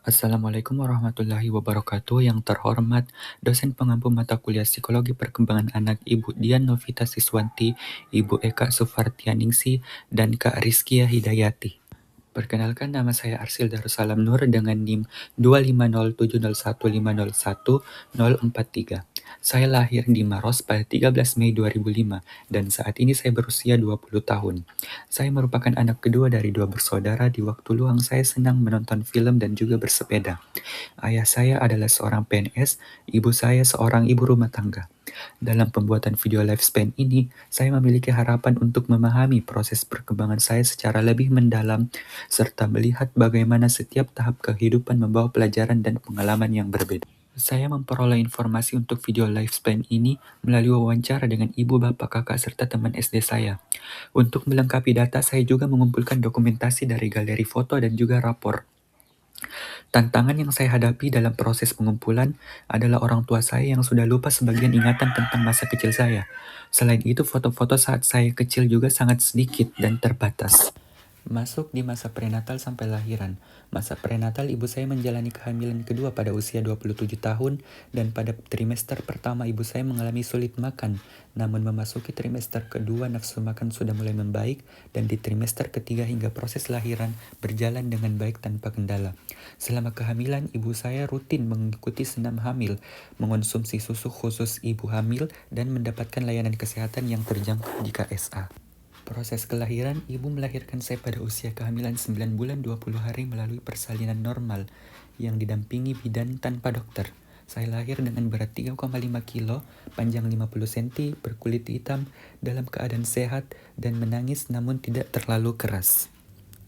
Assalamualaikum warahmatullahi wabarakatuh. Yang terhormat, dosen pengampu mata kuliah Psikologi Perkembangan Anak Ibu Dian Novita Siswanti, Ibu Eka Sufartianingsi, dan Kak Rizkia Hidayati. Perkenalkan, nama saya Arsil Darussalam Nur dengan NIM 250701501-043. Saya lahir di Maros pada 13 Mei 2005 dan saat ini saya berusia 20 tahun. Saya merupakan anak kedua dari dua bersaudara. Di waktu luang saya senang menonton film dan juga bersepeda. Ayah saya adalah seorang PNS, ibu saya seorang ibu rumah tangga. Dalam pembuatan video lifespan ini, saya memiliki harapan untuk memahami proses perkembangan saya secara lebih mendalam, serta melihat bagaimana setiap tahap kehidupan membawa pelajaran dan pengalaman yang berbeda. Saya memperoleh informasi untuk video lifespan ini melalui wawancara dengan ibu, bapak, kakak, serta teman SD saya. Untuk melengkapi data, saya juga mengumpulkan dokumentasi dari galeri foto dan juga rapor. Tantangan yang saya hadapi dalam proses pengumpulan adalah orang tua saya yang sudah lupa sebagian ingatan tentang masa kecil saya. Selain itu, foto-foto saat saya kecil juga sangat sedikit dan terbatas. Masuk di masa prenatal sampai lahiran. Masa prenatal ibu saya menjalani kehamilan kedua pada usia 27 tahun dan pada trimester pertama ibu saya mengalami sulit makan. Namun memasuki trimester kedua nafsu makan sudah mulai membaik dan di trimester ketiga hingga proses lahiran berjalan dengan baik tanpa kendala. Selama kehamilan ibu saya rutin mengikuti senam hamil, mengonsumsi susu khusus ibu hamil dan mendapatkan layanan kesehatan yang terjangkau jika SA. Proses kelahiran, ibu melahirkan saya pada usia kehamilan 9 bulan 20 hari melalui persalinan normal yang didampingi bidan tanpa dokter. Saya lahir dengan berat 3,5 kilo, panjang 50 cm, berkulit hitam, dalam keadaan sehat, dan menangis namun tidak terlalu keras.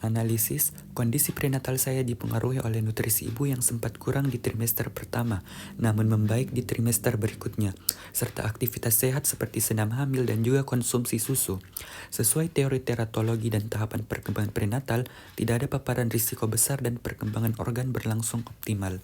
Analisis, kondisi prenatal saya dipengaruhi oleh nutrisi ibu yang sempat kurang di trimester pertama, namun membaik di trimester berikutnya, serta aktivitas sehat seperti senam hamil dan juga konsumsi susu. Sesuai teori teratologi dan tahapan perkembangan prenatal, tidak ada paparan risiko besar dan perkembangan organ berlangsung optimal.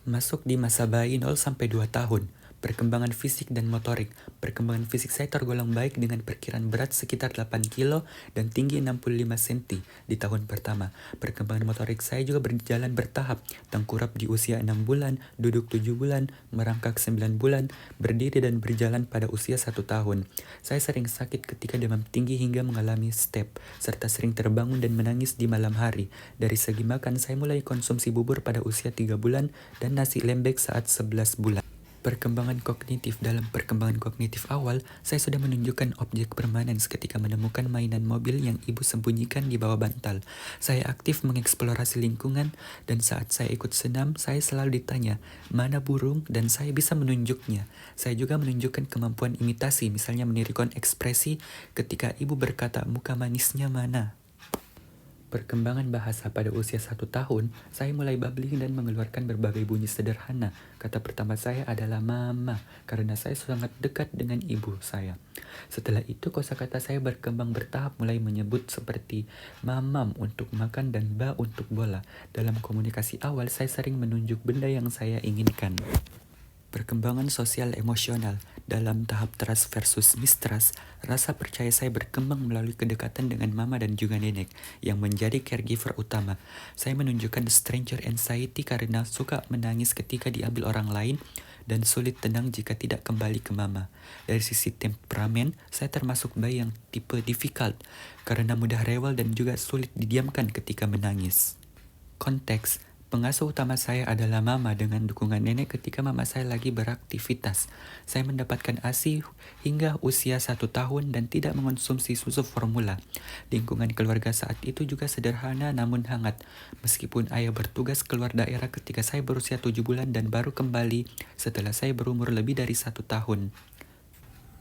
Masuk di masa bayi 0-2 tahun. Perkembangan fisik dan motorik. Perkembangan fisik saya tergolong baik dengan perkiraan berat sekitar 8 kilo dan tinggi 65 cm di tahun pertama. Perkembangan motorik saya juga berjalan bertahap. Tengkurap di usia 6 bulan, duduk 7 bulan, merangkak 9 bulan, berdiri dan berjalan pada usia 1 tahun. Saya sering sakit ketika demam tinggi hingga mengalami step, serta sering terbangun dan menangis di malam hari. Dari segi makan, saya mulai konsumsi bubur pada usia 3 bulan dan nasi lembek saat 11 bulan. Perkembangan kognitif. Dalam perkembangan kognitif awal, saya sudah menunjukkan objek permanen ketika menemukan mainan mobil yang ibu sembunyikan di bawah bantal. Saya aktif mengeksplorasi lingkungan, dan saat saya ikut senam, saya selalu ditanya, mana burung, dan saya bisa menunjuknya. Saya juga menunjukkan kemampuan imitasi, misalnya menirukan ekspresi ketika ibu berkata, muka manisnya mana. Perkembangan bahasa. Pada usia 1 tahun, saya mulai babbling dan mengeluarkan berbagai bunyi sederhana. Kata pertama saya adalah mama, karena saya sangat dekat dengan ibu saya. Setelah itu, kosakata saya berkembang bertahap, mulai menyebut seperti mamam untuk makan dan ba untuk bola. Dalam komunikasi awal, saya sering menunjuk benda yang saya inginkan. Perkembangan sosial emosional. Dalam tahap trust versus mistrust, rasa percaya saya berkembang melalui kedekatan dengan mama dan juga nenek yang menjadi caregiver utama. Saya menunjukkan stranger anxiety karena suka menangis ketika diambil orang lain dan sulit tenang jika tidak kembali ke mama. Dari sisi temperamen, saya termasuk bayi yang tipe difficult karena mudah rewel dan juga sulit didiamkan ketika menangis. Konteks. Pengasuh utama saya adalah mama dengan dukungan nenek ketika mama saya lagi beraktivitas. Saya mendapatkan ASI hingga usia 1 tahun dan tidak mengonsumsi susu formula. Lingkungan keluarga saat itu juga sederhana namun hangat. Meskipun ayah bertugas keluar daerah ketika saya berusia 7 bulan dan baru kembali setelah saya berumur lebih dari 1 tahun.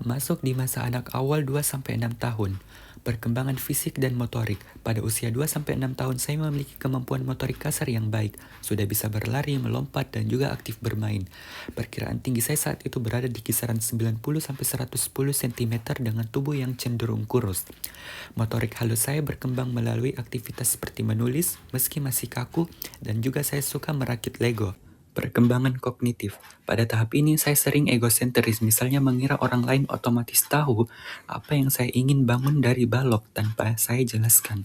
Masuk di masa anak awal 2-6 tahun. Perkembangan fisik dan motorik. Pada usia 2-6 tahun saya memiliki kemampuan motorik kasar yang baik. Sudah bisa berlari, melompat, dan juga aktif bermain. Perkiraan tinggi saya saat itu berada di kisaran 90-110 cm dengan tubuh yang cenderung kurus. Motorik halus saya berkembang melalui aktivitas seperti menulis, meski masih kaku, dan juga saya suka merakit Lego. Perkembangan kognitif. Pada tahap ini, saya sering egosentris, misalnya mengira orang lain otomatis tahu apa yang saya ingin bangun dari balok tanpa saya jelaskan.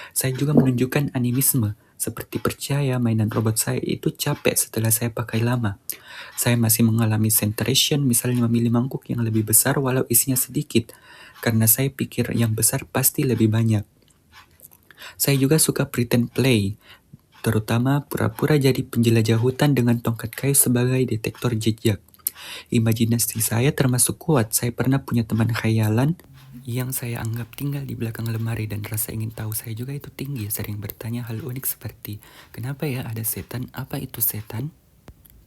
Saya juga menunjukkan animisme, Seperti percaya mainan robot saya itu capek setelah saya pakai lama. Saya masih mengalami centration, misalnya memilih mangkuk yang lebih besar walau isinya sedikit, karena saya pikir yang besar pasti lebih banyak. Saya juga suka pretend play, terutama pura-pura jadi penjelajah hutan dengan tongkat kayu sebagai detektor jejak. Imajinasi saya termasuk kuat. Saya pernah punya teman khayalan yang saya anggap tinggal di belakang lemari dan rasa ingin tahu saya juga itu tinggi. Sering bertanya hal unik seperti, kenapa ya ada setan? Apa itu setan?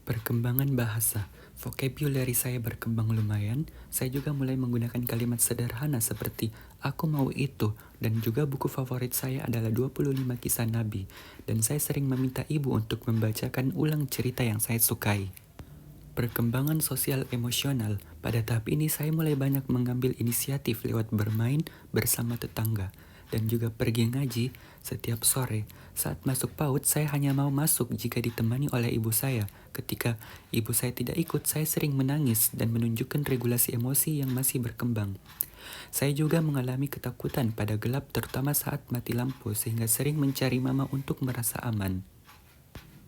Perkembangan bahasa. Vocabulary saya berkembang lumayan. Saya juga mulai menggunakan kalimat sederhana seperti aku mau itu, dan juga buku favorit saya adalah 25 kisah Nabi, dan saya sering meminta ibu untuk membacakan ulang cerita yang saya sukai. Perkembangan sosial emosional. Pada tahap ini saya mulai banyak mengambil inisiatif lewat bermain bersama tetangga dan juga pergi ngaji setiap sore. Saat masuk PAUD, saya hanya mau masuk jika ditemani oleh ibu saya. Ketika ibu saya tidak ikut, saya sering menangis dan menunjukkan regulasi emosi yang masih berkembang. Saya juga mengalami ketakutan pada gelap terutama saat mati lampu sehingga sering mencari mama untuk merasa aman.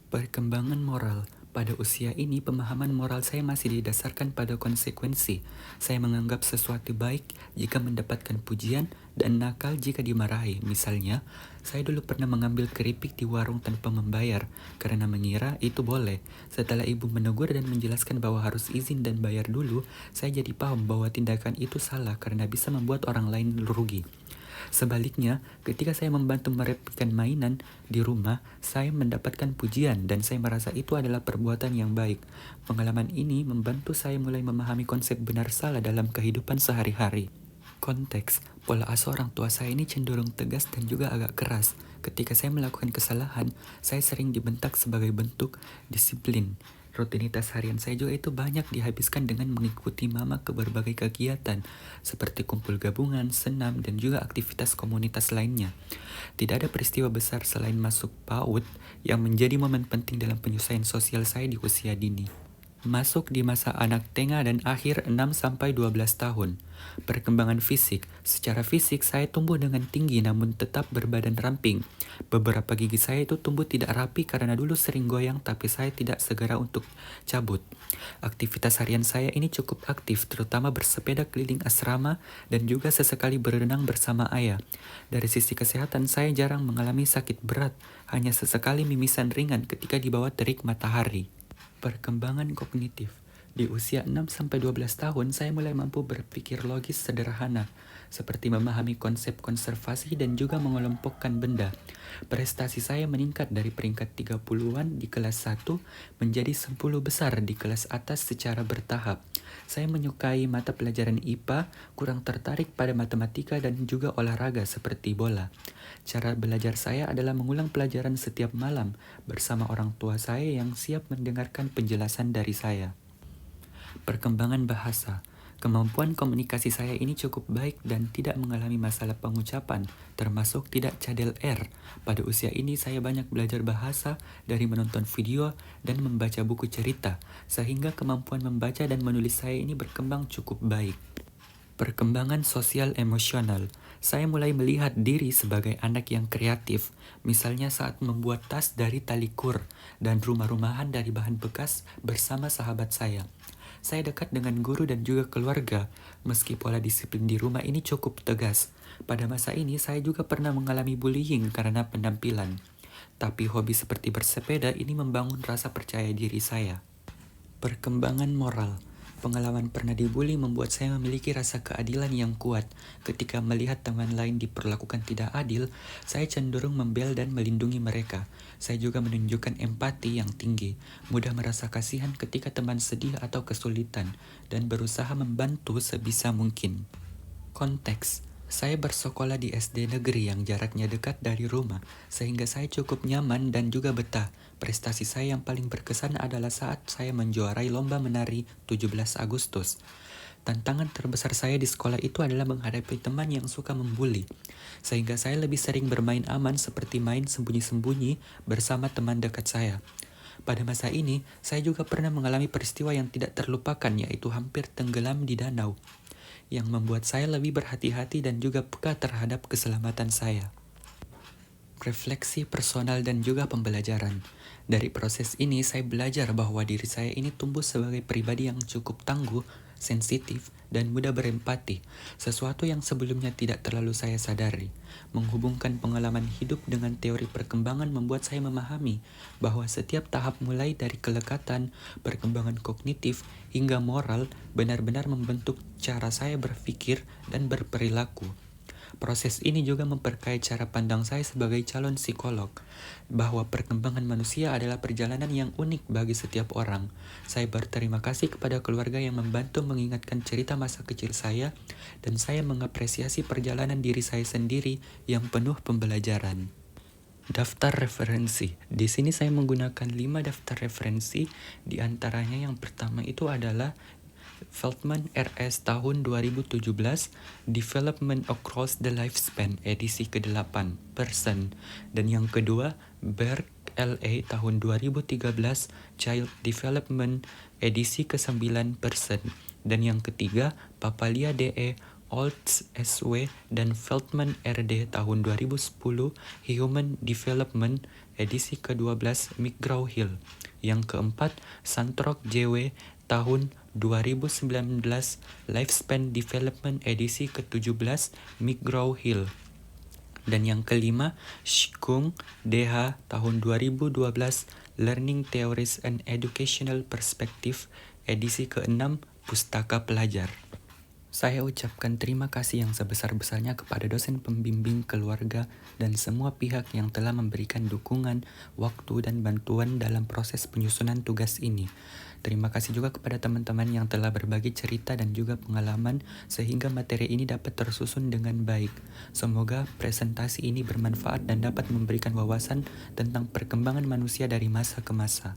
Perkembangan moral. Pada usia ini, pemahaman moral saya masih didasarkan pada konsekuensi. Saya menganggap sesuatu baik jika mendapatkan pujian dan nakal jika dimarahi. Misalnya, saya dulu pernah mengambil keripik di warung tanpa membayar karena mengira itu boleh. Setelah ibu menegur dan menjelaskan bahwa harus izin dan bayar dulu, saya jadi paham bahwa tindakan itu salah karena bisa membuat orang lain rugi. Sebaliknya, ketika saya membantu merapikan mainan di rumah, saya mendapatkan pujian dan saya merasa itu adalah perbuatan yang baik. Pengalaman ini membantu saya mulai memahami konsep benar salah dalam kehidupan sehari-hari. Konteks, pola asuh orang tua saya ini cenderung tegas dan juga agak keras. Ketika saya melakukan kesalahan, saya sering dibentak sebagai bentuk disiplin. Rutinitas harian saya juga itu banyak dihabiskan dengan mengikuti mama ke berbagai kegiatan, seperti kumpul gabungan, senam, dan juga aktivitas komunitas lainnya. Tidak ada peristiwa besar selain masuk PAUD yang menjadi momen penting dalam penyelesaian sosial saya di usia dini. Masuk di masa anak tengah dan akhir 6-12 tahun. Perkembangan fisik. Secara fisik, saya tumbuh dengan tinggi namun tetap berbadan ramping. Beberapa gigi saya itu tumbuh tidak rapi karena dulu sering goyang tapi saya tidak segera untuk cabut. Aktivitas harian saya ini cukup aktif, terutama bersepeda keliling asrama dan juga sesekali berenang bersama ayah. Dari sisi kesehatan, saya jarang mengalami sakit berat, hanya sesekali mimisan ringan ketika di bawah terik matahari. Perkembangan kognitif. Di usia 6-12 tahun, saya mulai mampu berpikir logis sederhana, seperti memahami konsep konservasi dan juga mengelompokkan benda. Prestasi saya meningkat dari peringkat 30-an di kelas 1 menjadi 10 besar di kelas atas secara bertahap. Saya menyukai mata pelajaran IPA, kurang tertarik pada matematika dan juga olahraga seperti bola. Cara belajar saya adalah mengulang pelajaran setiap malam bersama orang tua saya yang siap mendengarkan penjelasan dari saya. Perkembangan bahasa. Kemampuan komunikasi saya ini cukup baik dan tidak mengalami masalah pengucapan, termasuk tidak cadel R. Pada usia ini saya banyak belajar bahasa dari menonton video dan membaca buku cerita, sehingga kemampuan membaca dan menulis saya ini berkembang cukup baik. Perkembangan sosial emosional. Saya mulai melihat diri sebagai anak yang kreatif, misalnya saat membuat tas dari tali kur dan rumah-rumahan dari bahan bekas bersama sahabat saya. Saya dekat dengan guru dan juga keluarga, meski pola disiplin di rumah ini cukup tegas. Pada masa ini, saya juga pernah mengalami bullying karena penampilan. Tapi hobi seperti bersepeda ini membangun rasa percaya diri saya. Perkembangan moral. Pengalaman pernah dibully membuat saya memiliki rasa keadilan yang kuat. Ketika melihat teman lain diperlakukan tidak adil, saya cenderung membela dan melindungi mereka. Saya juga menunjukkan empati yang tinggi, mudah merasa kasihan ketika teman sedih atau kesulitan, dan berusaha membantu sebisa mungkin. Konteks. Saya bersekolah di SD negeri yang jaraknya dekat dari rumah, sehingga saya cukup nyaman dan juga betah. Prestasi saya yang paling berkesan adalah saat saya menjuarai lomba menari 17 Agustus. Tantangan terbesar saya di sekolah itu adalah menghadapi teman yang suka membuli, sehingga saya lebih sering bermain aman seperti main sembunyi-sembunyi bersama teman dekat saya. Pada masa ini, saya juga pernah mengalami peristiwa yang tidak terlupakan, yaitu hampir tenggelam di danau, yang membuat saya lebih berhati-hati dan juga peka terhadap keselamatan saya. refleksi personal dan juga pembelajaran. Dari proses ini, saya belajar bahwa diri saya ini tumbuh sebagai pribadi yang cukup tangguh, sensitif, dan mudah berempati, sesuatu yang sebelumnya tidak terlalu saya sadari. Menghubungkan pengalaman hidup dengan teori perkembangan membuat saya memahami bahwa setiap tahap mulai dari kelekatan, perkembangan kognitif, hingga moral benar-benar membentuk cara saya berpikir dan berperilaku. Proses ini juga memperkaya cara pandang saya sebagai calon psikolog, bahwa perkembangan manusia adalah perjalanan yang unik bagi setiap orang. Saya berterima kasih kepada keluarga yang membantu mengingatkan cerita masa kecil saya, dan saya mengapresiasi perjalanan diri saya sendiri yang penuh pembelajaran. Daftar referensi. Di sini saya menggunakan 5 daftar referensi, di antaranya yang pertama itu adalah Feldman RS tahun 2017, Development Across the Lifespan edisi ke-8, Person. Dan yang kedua, Berg LA tahun 2013, Child Development edisi ke-9, Person. Dan yang ketiga, Papalia DE, Olds SW, dan Feldman RD tahun 2010, Human Development edisi ke-12, McGraw-Hill. Yang keempat, Santrok JW tahun 2019, Lifespan Development edisi ke-17, McGraw-Hill. Dan yang kelima, Shkung DH tahun 2012, Learning Theories and Educational Perspective edisi ke-6, Pustaka Pelajar. Saya ucapkan terima kasih yang sebesar-besarnya kepada dosen pembimbing, keluarga, dan semua pihak yang telah memberikan dukungan, waktu, dan bantuan dalam proses penyusunan tugas ini. Terima kasih juga kepada teman-teman yang telah berbagi cerita dan juga pengalaman sehingga materi ini dapat tersusun dengan baik. Semoga presentasi ini bermanfaat dan dapat memberikan wawasan tentang perkembangan manusia dari masa ke masa.